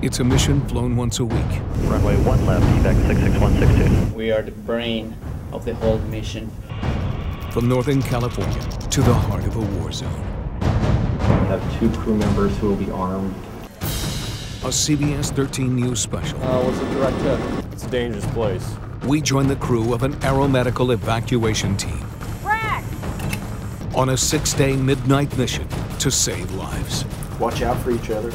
It's a mission flown once a week. Runway 1 left, evac 66162. We are the brain of the whole mission. From Northern California to the heart of a war zone. We have 2 crew members who will be armed. A CBS 13 News special. What's the direct hit? It's a dangerous place. We join the crew of an aeromedical evacuation team. Brad! On a 6-day midnight mission to save lives. Watch out for each other.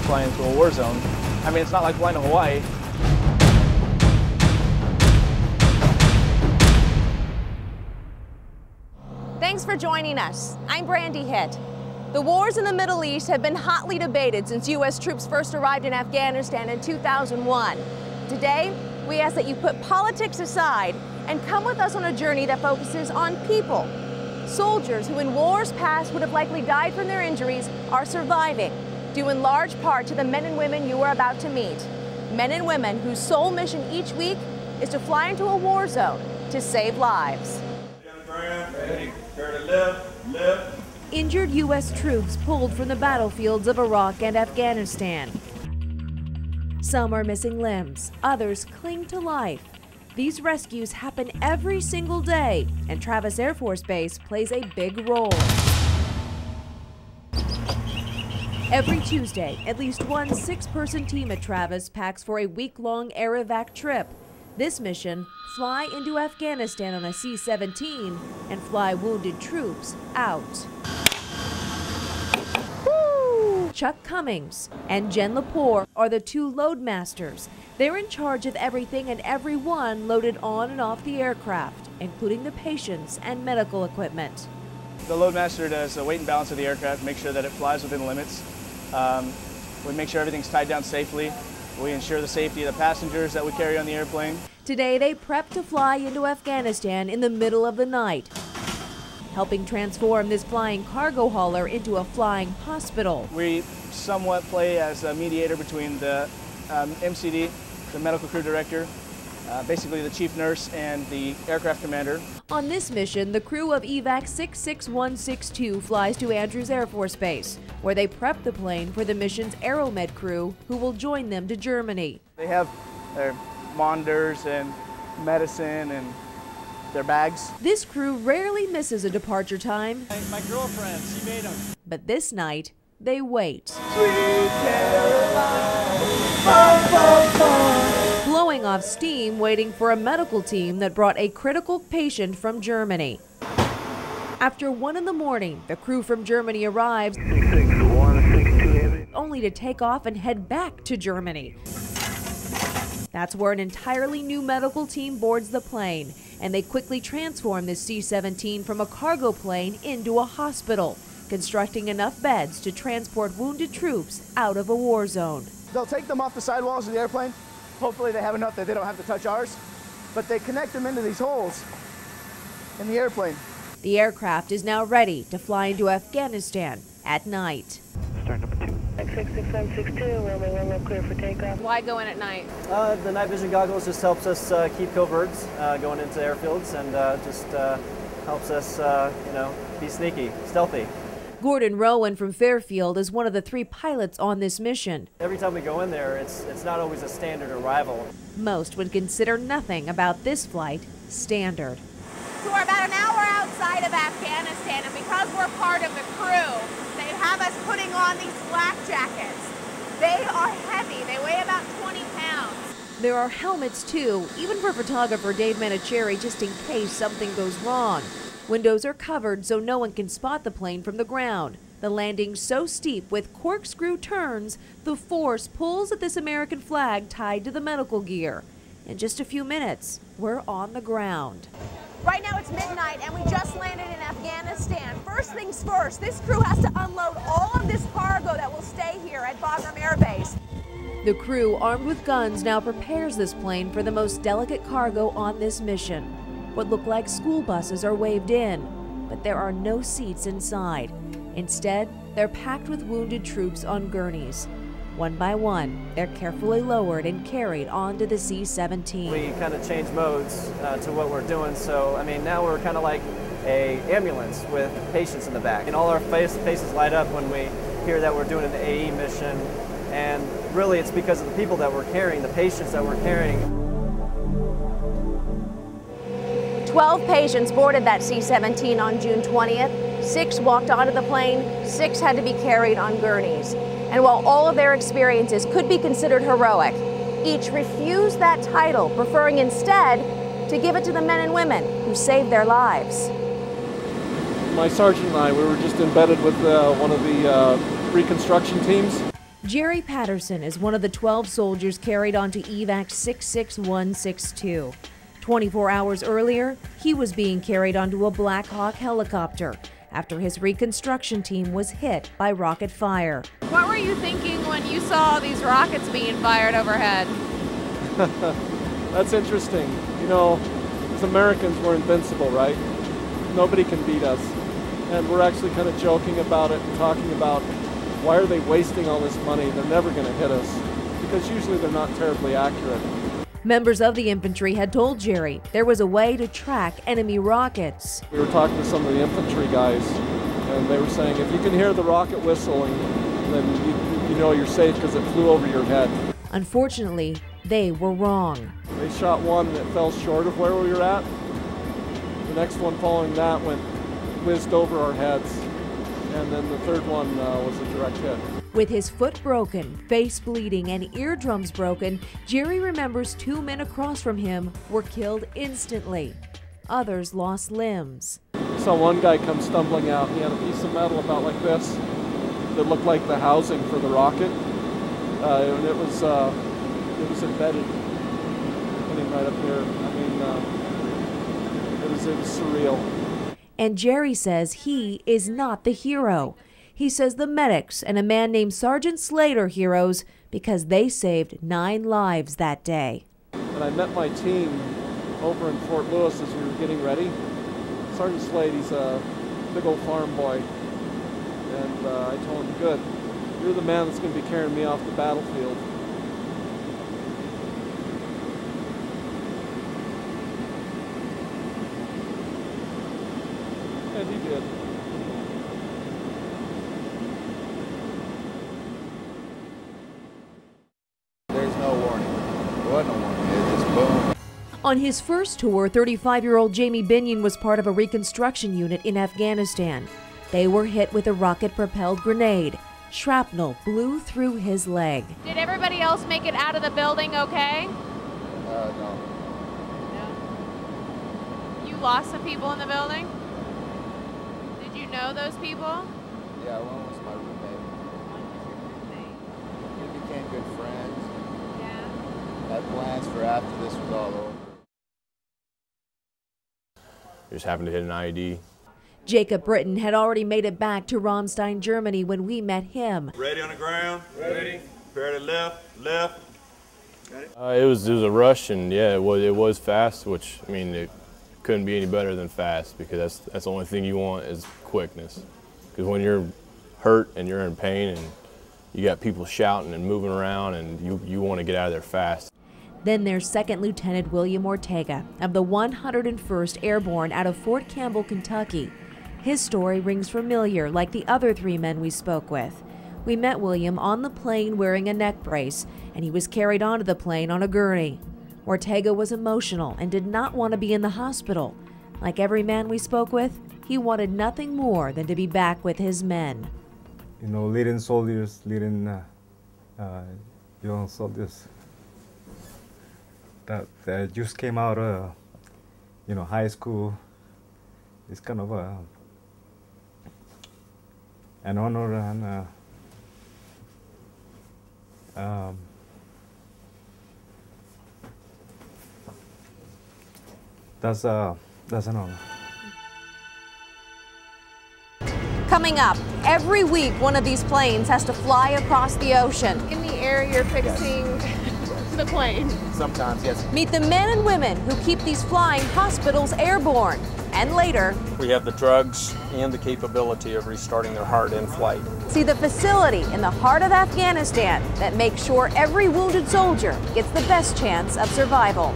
Flying through a war zone. I mean, it's not like flying to Hawaii. Thanks for joining us. I'm Brandi Hitt. The wars in the Middle East have been hotly debated since U.S. troops first arrived in Afghanistan in 2001. Today, we ask that you put politics aside and come with us on a journey that focuses on people. Soldiers who in wars past would have likely died from their injuries are surviving, due in large part to the men and women you are about to meet. Men and women whose sole mission each week is to fly into a war zone to save lives. Injured U.S. troops pulled from the battlefields of Iraq and Afghanistan. Some are missing limbs, others cling to life. These rescues happen every single day, and Travis Air Force Base plays a big role. Every Tuesday, at least one 6-person team at Travis packs for a week-long air evac trip. This mission, fly into Afghanistan on a C-17 and fly wounded troops out. Woo! Chuck Cummings and Jen Lepore are the 2 load masters. They're in charge of everything and everyone loaded on and off the aircraft, including the patients and medical equipment. The loadmaster does a weight and balance of the aircraft, make sure that it flies within limits. We make sure everything's tied down safely. We ensure the safety of the passengers that we carry on the airplane. Today, they prep to fly into Afghanistan in the middle of the night, helping transform this flying cargo hauler into a flying hospital. We somewhat play as a mediator between the MCD, the medical crew director, basically the chief nurse, and the aircraft commander. On this mission, the crew of evac 66162 flies to Andrews Air Force Base, where they prep the plane for the mission's Aeromed crew, who will join them to Germany. They have their monitors and medicine and their bags. This crew rarely misses a departure time. My girlfriend, she made them. But this night, they wait. Sweet Caroline, Blowing off steam, waiting for a medical team that brought a critical patient from Germany. After 1 in the morning, the crew from Germany arrives, only to take off and head back to Germany. That's where an entirely new medical team boards the plane, and they quickly transform this C-17 from a cargo plane into a hospital, constructing enough beds to transport wounded troops out of a war zone. They'll take them off the sidewalls of the airplane. Hopefully they have enough that they don't have to touch ours, but they connect them into these holes in the airplane. The aircraft is now ready to fly into Afghanistan at night. Start number 2. 66162, runway 1 left, clear for takeoff. Why go in at night? The night vision goggles just helps us keep coverts going into airfields, and just helps us, be sneaky, stealthy. Gordon Rowan from Fairfield is one of the 3 pilots on this mission. Every time we go in there, it's not always a standard arrival. Most would consider nothing about this flight standard. So we're about an hour outside of Afghanistan, and because we're part of the crew, they have us putting on these flak jackets. They are heavy. They weigh about 20 pounds. There are helmets too, even for photographer Dave Manicherry, just in case something goes wrong. Windows are covered so no one can spot the plane from the ground. The landing's so steep with corkscrew turns, the force pulls at this American flag tied to the medical gear. In just a few minutes, we're on the ground. Right now it's midnight and we just landed in Afghanistan. First things first, this crew has to unload all of this cargo that will stay here at Bagram Air Base. The crew, armed with guns, now prepares this plane for the most delicate cargo on this mission. What look like school buses are waved in, but there are no seats inside. Instead, they're packed with wounded troops on gurneys. One by one, they're carefully lowered and carried onto the C-17. We kind of change modes to what we're doing, so now we're kind of like a ambulance with patients in the back. And all our faces light up when we here that we're doing an AE mission, and really it's because of the people that we're carrying, the patients that we're carrying. 12 patients boarded that C-17 on June 20th. 6 walked onto the plane, 6 had to be carried on gurneys. And while all of their experiences could be considered heroic, each refused that title, preferring instead to give it to the men and women who saved their lives. My sergeant and I, we were just embedded with one of the reconstruction teams. Jerry Patterson is one of the 12 soldiers carried onto EVAC 66162. 24 hours earlier, he was being carried onto a Black Hawk helicopter after his reconstruction team was hit by rocket fire. What were you thinking when you saw these rockets being fired overhead? That's interesting. You know, as Americans, we're invincible, right? Nobody can beat us. And we're actually kind of joking about it and talking about why are they wasting all this money? They're never going to hit us, because usually they're not terribly accurate. Members of the infantry had told Jerry there was a way to track enemy rockets. We were talking to some of the infantry guys, and they were saying if you can hear the rocket whistling, then you know you're safe because it flew over your head. Unfortunately, they were wrong. They shot one that fell short of where we were at. The next one following that whizzed over our heads, and then the third one was a direct hit. With his foot broken, face bleeding, and eardrums broken, Jerry remembers 2 men across from him were killed instantly. Others lost limbs. I saw one guy come stumbling out. He had a piece of metal about like this that looked like the housing for the rocket, and it was embedded right up here. I mean, it was surreal. And Jerry says he is not the hero. He says the medics and a man named Sergeant Slade are heroes because they saved 9 lives that day. And I met my team over in Fort Lewis as we were getting ready. Sergeant Slade, he's a big old farm boy. And I told him, good, you're the man that's going to be carrying me off the battlefield. And he did. There's no warning. There wasn't a warning. It just boom. On his first tour, 35-year-old Jamie Binion was part of a reconstruction unit in Afghanistan. They were hit with a rocket-propelled grenade. Shrapnel blew through his leg. Did everybody else make it out of the building okay? No. You lost some people in the building? Did you know those people? Yeah, one was my roommate. We became good friends. Yeah. Had plans for after this was all over. Just happened to hit an IED. Jacob Britton had already made it back to Ramstein, Germany when we met him. Ready on the ground? Ready. Prepare to left. It was a rush, and yeah, it was fast, which, I mean, it couldn't be any better than fast, because that's the only thing you want is quickness. Because when you're hurt and you're in pain and you got people shouting and moving around, and you want to get out of there fast. Then there's Second Lieutenant William Ortega of the 101st Airborne out of Fort Campbell, Kentucky. His story rings familiar, like the other 3 men we spoke with. We met William on the plane wearing a neck brace, and he was carried onto the plane on a gurney. Ortega was emotional and did not want to be in the hospital. Like every man we spoke with, he wanted nothing more than to be back with his men. You know, leading soldiers, leading young soldiers that just came out of, high school. It's kind of an honor, and that's an honor. Coming up, every week one of these planes has to fly across the ocean. In the air, you're fixing the plane. Sometimes, yes. Meet the men and women who keep these flying hospitals airborne. And later, we have the drugs and the capability of restarting their heart in flight. See the facility in the heart of Afghanistan that makes sure every wounded soldier gets the best chance of survival.